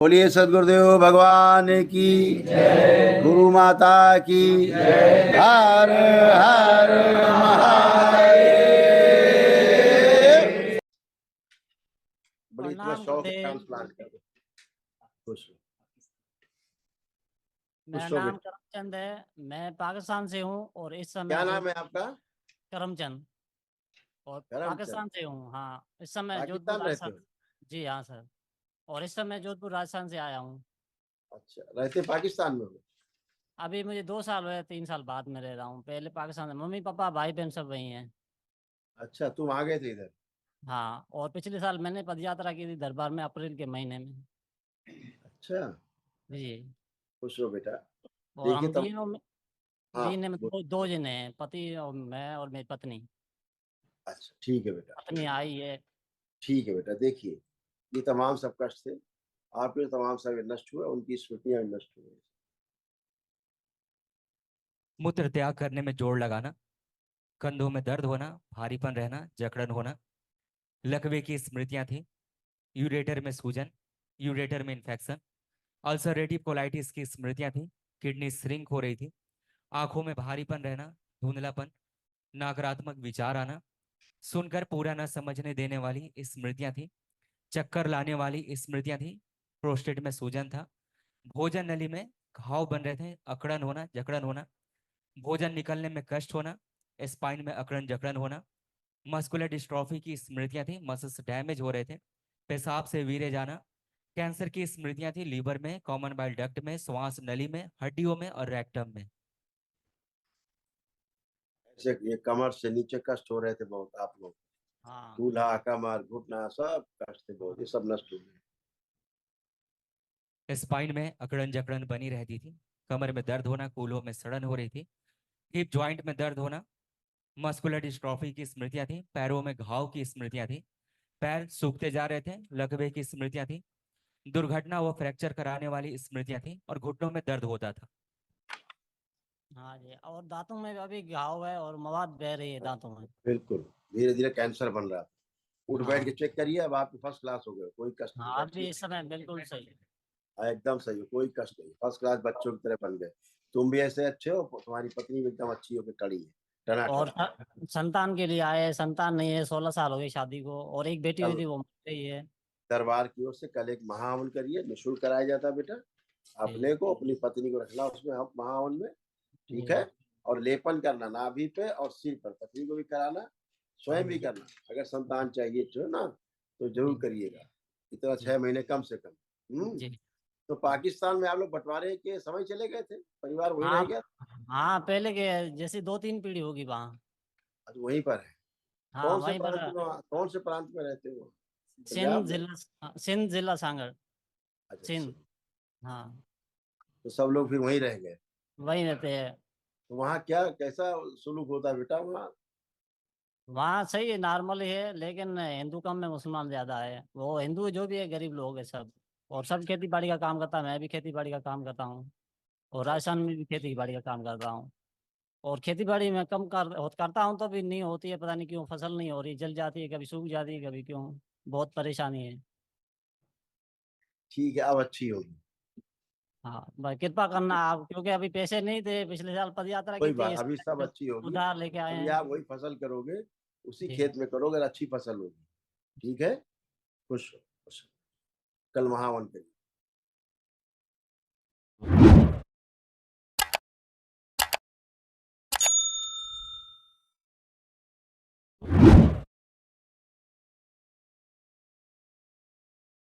बोलिए सदगुरुदेव भगवान की जय, गुरु माता की जय, हर हर महादेव। बड़ी इतना शौक है ट्रांसप्लांट का। खुश हो। मेरा नाम करमचंद है। मैं पाकिस्तान से हूँ और इस समय क्या नाम है आपका? करमचंद। और पाकिस्तान से हूँ। हाँ, इस समय जोधपुर पाकिस्तान रहते राजस्थान। हो? जी हाँ सर। और इस समय जोधपुर राजस्थान से आया हूँ। अच्छा, रहते पाकिस्तान में हो? अभी मुझे 2 साल हुए, 3 साल बाद में रह रहा हूँ। पहले पाकिस्तान में मम्मी पापा भाई बहन सब वही हैं। अच्छा, तुम आ गए थे इधर? हाँ, और पिछले साल मैंने पद यात्रा की थी दरबार में, अप्रैल के महीने में। अच्छा, जी। खुश हो बेटा। और देखिए हम तब। तीनों में हाँ, तीन में दो जने हैं, पति और मैं और मेरी पत्नी। अच्छा ठीक है बेटा। पत्नी आई है। ठीक है बेटा, देखिए ये तमाम सब कष्ट थे आपके, तमाम सब नष्ट हुए, उनकी स्मृतियां भी नष्ट हुई। मूत्र त्याग करने में जोर लगाना, कंधों में दर्द होना, भारीपन रहना, जकड़न होना, लकवे की स्मृतियां थी, यूरेटर में सूजन, यूरेटर में इन्फेक्शन, अल्सरेटिव कोलाइटिस की स्मृतियां थी, किडनी श्रिंक हो रही थी, आंखों में भारीपन रहना, धुंधलापन, नकारात्मक विचार आना, सुनकर पूरा न समझने देने वाली स्मृतियां थी, चक्कर लाने वाली स्मृतियां थी, प्रोस्टेट में सूजन था, भोजन नली में घाव बन रहे थे, अकड़न होना, जकड़न होना, भोजन निकलने में कष्ट होना, स्पाइन में अकड़न जकड़न होना, मस्कुलर डिस्ट्रॉफी की स्मृतियां थी, मसल्स डैमेज हो रहे थे, पेशाब से वीरे जाना, कैंसर की स्मृतियां थी, लीवर में, कॉमन बाइल डक्ट में, श्वास नली में, हड्डियों में और रेक्टम में। ऐसे ये कमर से नीचे कष्ट हो रहे थे बहुत आप लोग, हाँ दूल्हा कमर घुटना सब कष्ट थे बहुत, ये सब नष्ट हो गए। स्पाइन में अकड़न जकड़न बनी रहती थी, कमर में दर्द होना, कूल्हों में सड़न हो रही थी, हिप जॉइंट में दर्द होना, मस्कुलर डिस्ट्रॉफी की स्मृतियां थी, पैरों में घाव की स्मृतियां थी, पैर सूखते जा रहे थे, लकवे की स्मृतियां थी, दुर्घटना व फ्रैक्चर कराने वाली स्मृतियां थी और घुटनों में दर्द होता था। हाँ जी, और दांतों में भी अभी घाव है और मवाद बह रही है दांतों में। बिल्कुल, धीरे धीरे कैंसर बन रहा था। उठ बैठ के हाँ चेक करिए, अब आप फर्स्ट क्लास हो गए, कोई कष्ट नहीं, हाँ, बैठिए। अभी इस समय बिल्कुल सही है। एकदम सही हो, कोई कष्ट नहीं, फर्स्ट क्लास बच्चों की तरह बन गए। तुम भी ऐसे अच्छे हो, तुम्हारी पत्नी भी एकदम अच्छी होकर खड़ी है, और टनाटन। संतान के लिए आए, संतान नहीं है, 16 साल हो गई शादी को, और एक बेटी हुई कल थी वो मर गई है। दरबार की ओर से कल एक महाहवन करिए, निःशुल्क कराया जाता है बेटा। अपने जी को अपनी पत्नी को रखना उसमें, हम महाहवन में, ठीक है। जी। और लेपन करना नाभि पे और सिर पर, पत्नी को भी कराना, हाँ स्वयं भी जी। करना। अगर संतान चाहिए तो ना, तो जरूर जी करिएगा, इतना जी 6 महीने कम से कम। जी। तो पाकिस्तान में आप लोग बंटवारे के समय चले गए थे, परिवार वहीं रह हाँ गया? हाँ, पहले के जैसे 2-3 पीढ़ी होगी वहाँ। आज वहीं पर है? हाँ कौन से वहीं पर। प्रांत में, कौन से प्रांत में रहते हो? सिंध पंजाब में? जिला, सिंध जिला सांगड़। अच्छा, सिंध। हाँ, तो सब लोग फिर वहीं रह गए। वहीं रहते हैं। तो वहाँ क्या कैसा सुलूक होता है बेटा वहाँ? वहाँ सही है, नॉर्मल ही है, लेकिन हिंदू कम में मुसलमान ज्यादा है। वो हिंदू जो भी है गरीब लोग है सब। और सब खेती बाड़ी का काम करता है, मैं भी खेती बाड़ी का काम करता हूँ। और राजस्थान में भी खेती बाड़ी का काम कर रहा हूँ। और खेती बाड़ी में करता हूँ तो भी नहीं होती है, पता नहीं क्यों फसल नहीं हो रही, जल जाती है, कभी सूख जाती है, कभी क्यों। बहुत परेशानी है। ठीक है, अब अच्छी होगी। हाँ भाई, कृपा करना आप, क्योंकि अभी पैसे नहीं थे, पिछले साल पद यात्रा की कोई थी, बात, इस अभी सब साल अच्छी होगी। उधार लेके आए अभी हैं। आप वही फसल करोगे, उसी जी खेत में करोगे, अच्छी फसल होगी। ठीक है, खुश हो, खुश हो। कल महावन करिए।